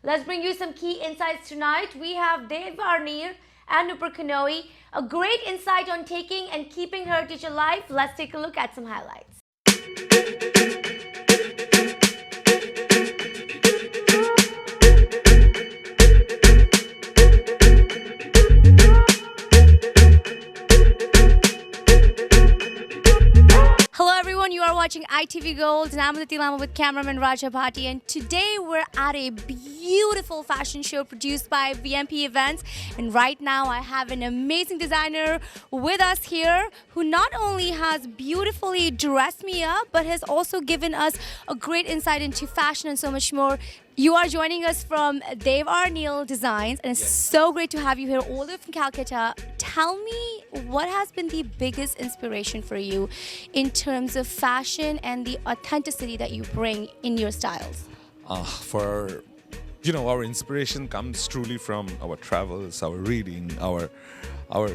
Let's bring you some key insights tonight. We have Dev Arnir and Nupur Kanoi, a great insight on taking and keeping heritage alive. Let's take a look at some highlights. Hello everyone, you are watching ITV Gold and I'm Aditi Lama with cameraman Raja Bhatti, and today we're at a beautiful fashion show produced by VMP Events, and right now I have an amazing designer with us here who not only has beautifully dressed me up but has also given us a great insight into fashion and so much more. You are joining us from Dev Arnil Designs, and it's so great to have you here all the way from Calcutta. Tell me, what has been the biggest inspiration for you in terms of fashion and the authenticity that you bring in your styles? Our inspiration comes truly from our travels, our reading, our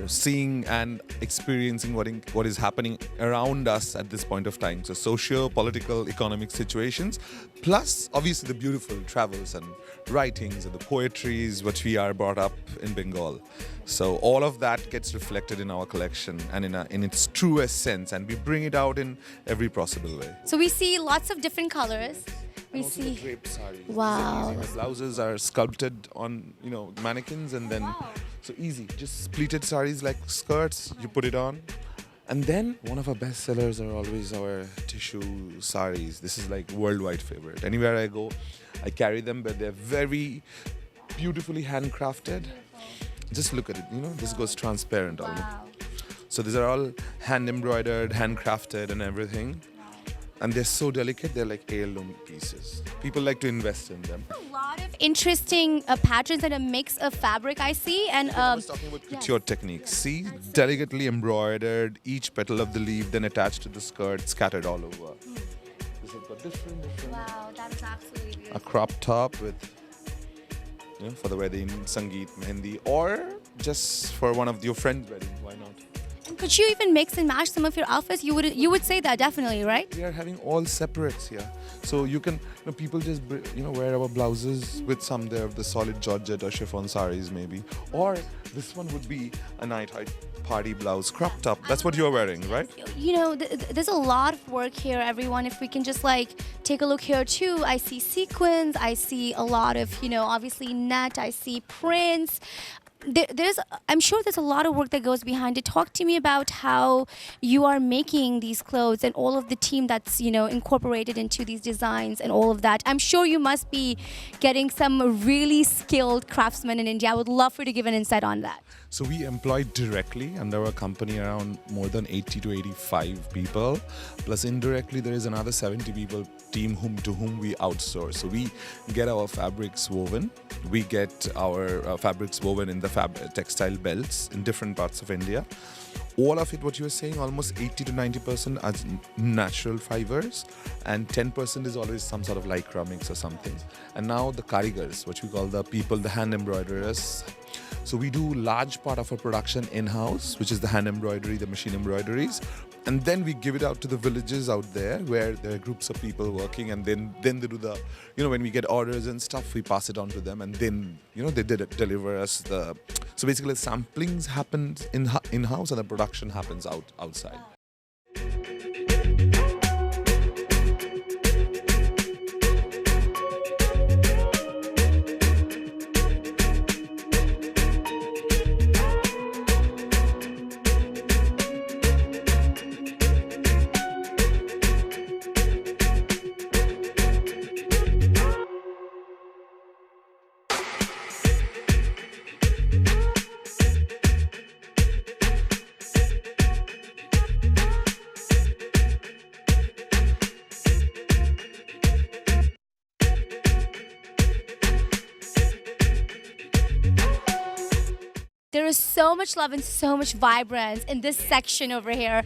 seeing and experiencing what is happening around us at this point of time. So socio-political, economic situations, plus obviously the beautiful travels and writings and the poetries which we are brought up in Bengal. So all of that gets reflected in our collection and in its truest sense, and we bring it out in every possible way. So we see lots of different colors. We Also see the draped sarees. Wow. The blouses are sculpted on mannequins, and then so easy. Just pleated sarees like skirts. You put it on, and then one of our best sellers are always our tissue sarees. This is like worldwide favorite. Anywhere I go, I carry them, but they're very beautifully handcrafted. Just look at it. This goes transparent almost. Wow. So these are all hand embroidered, handcrafted, and everything. And they're so delicate, they're like heirloom pieces. People like to invest in them. A lot of interesting patterns and a mix of fabric I see. And I was talking about couture techniques. See, delicately embroidered, each petal of the leaf, then attached to the skirt, scattered all over. This has got different. Wow, that is absolutely beautiful. A crop top with, for the wedding, Sangeet, Mehendi, or just for one of your friends' wedding. Why not? Could you even mix and match some of your outfits? You would say that definitely, right? We are having all separates here, so you can people just wear our blouses with some there of the solid georgette or chiffon sarees maybe, or this one would be a night party blouse crop top. That's what you're wearing, right? There's a lot of work here, everyone. If we can just take a look here too, I see sequins, I see a lot of obviously net, I see prints. I'm sure there's a lot of work that goes behind it. Talk to me about how you are making these clothes and all of the team that's incorporated into these designs and all of that. I'm sure you must be getting some really skilled craftsmen in India. I would love for you to give an insight on that. So we employ directly under our company around more than 80 to 85 people. Plus indirectly there is another 70 people team to whom we outsource. So we get our fabrics woven. We get our fabrics woven in the textile belts in different parts of India. All of it, what you were saying, almost 80 to 90% are natural fibers, and 10% is always some sort of lycra mix or something. And now the karigars, what we call the people, the hand embroiderers. So we do large part of our production in-house, which is the hand embroidery, the machine embroideries. And then we give it out to the villages out there where there are groups of people working, and then they do the, when we get orders and stuff, we pass it on to them, and then, they deliver us the, so basically the samplings happen in-house and the production happens outside. There is so much love and so much vibrance in this section over here.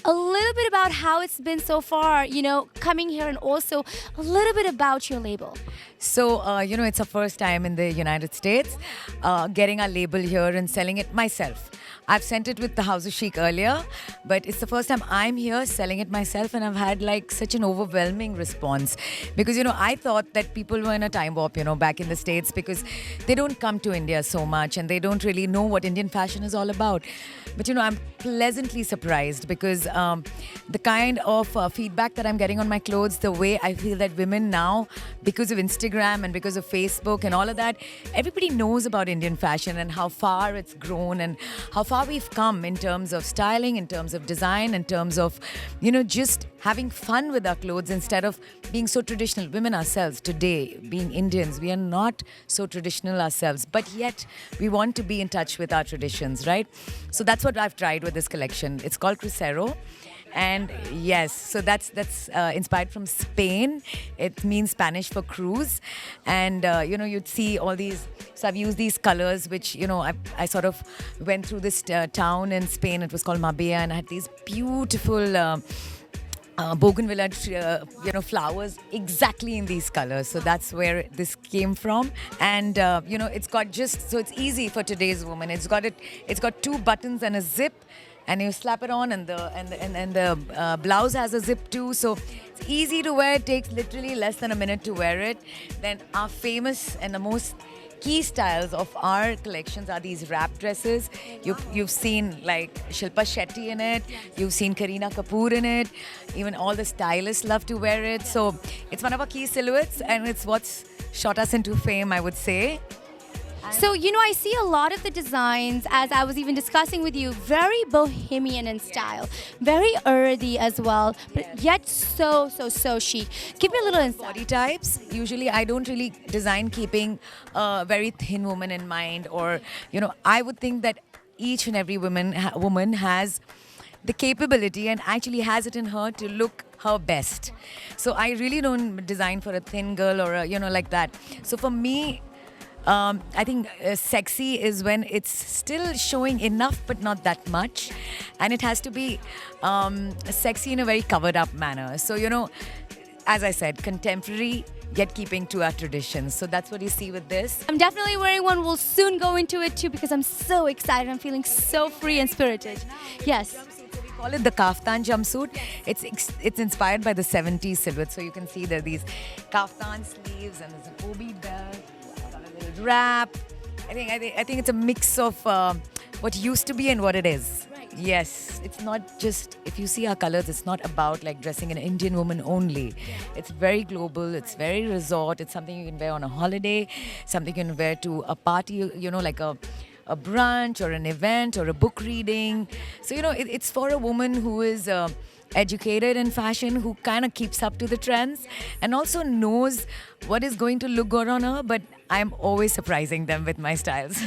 A little bit about how it's been so far, coming here, and also a little bit about your label. So, it's our first time in the United States, getting our label here and selling it myself. I've sent it with the House of Chic earlier, but it's the first time I'm here selling it myself, and I've had like such an overwhelming response because, I thought that people were in a time warp, back in the States because they don't come to India so much and they don't really know what Indian fashion is all about. But, I'm pleasantly surprised because the kind of feedback that I'm getting on my clothes, the way I feel that women now, because of Instagram and because of Facebook and all of that, everybody knows about Indian fashion and how far it's grown and how far we've come in terms of styling, in terms of design, in terms of, just having fun with our clothes instead of being so traditional. Women ourselves today, being Indians, we are not so traditional ourselves, but yet we want to be in touch with our traditions, right? So that's what I've tried with this collection. It's called Crucero. And yes, so that's inspired from Spain. It means Spanish for cruise. And, you'd see all these. So I've used these colors, which, I sort of went through this town in Spain. It was called Marbella. And I had these beautiful bougainvillea, flowers exactly in these colors. So that's where this came from. And, it's got so it's easy for today's woman. It's got 2 buttons and a zip. And you slap it on, and the blouse has a zip too. So it's easy to wear. It takes literally less than a minute to wear it. Then our famous and the most key styles of our collections are these wrap dresses. You've seen like Shilpa Shetty in it. You've seen Kareena Kapoor in it. Even all the stylists love to wear it. So it's one of our key silhouettes, and it's what's shot us into fame, I would say. So, I see a lot of the designs, as I was even discussing with you, very bohemian in style, very earthy as well, but yet so chic. Give me a little insight. Body types. Usually, I don't really design keeping a very thin woman in mind, or, I would think that each and every woman has the capability and actually has it in her to look her best. So I really don't design for a thin girl or like that. So for me, I think sexy is when it's still showing enough but not that much, and it has to be sexy in a very covered up manner. So, as I said, contemporary yet keeping to our traditions. So that's what you see with this. I'm definitely wearing one. We'll soon go into it too because I'm so excited. I'm feeling so free and spirited. Yes. We call it the kaftan jumpsuit. It's inspired by the 70s silhouette. So you can see there are these kaftan sleeves and there's an obi belt. Wrap. I think it's a mix of what used to be and what it is. Right. Yes, it's not just, if you see our colors, it's not about like dressing an Indian woman only. Yeah. It's very global, it's very resort, it's something you can wear on a holiday, something you can wear to a party, like a brunch or an event or a book reading. So, it's for a woman who is educated in fashion, who kind of keeps up to the trends and also knows what is going to look good on her, but I'm always surprising them with my styles.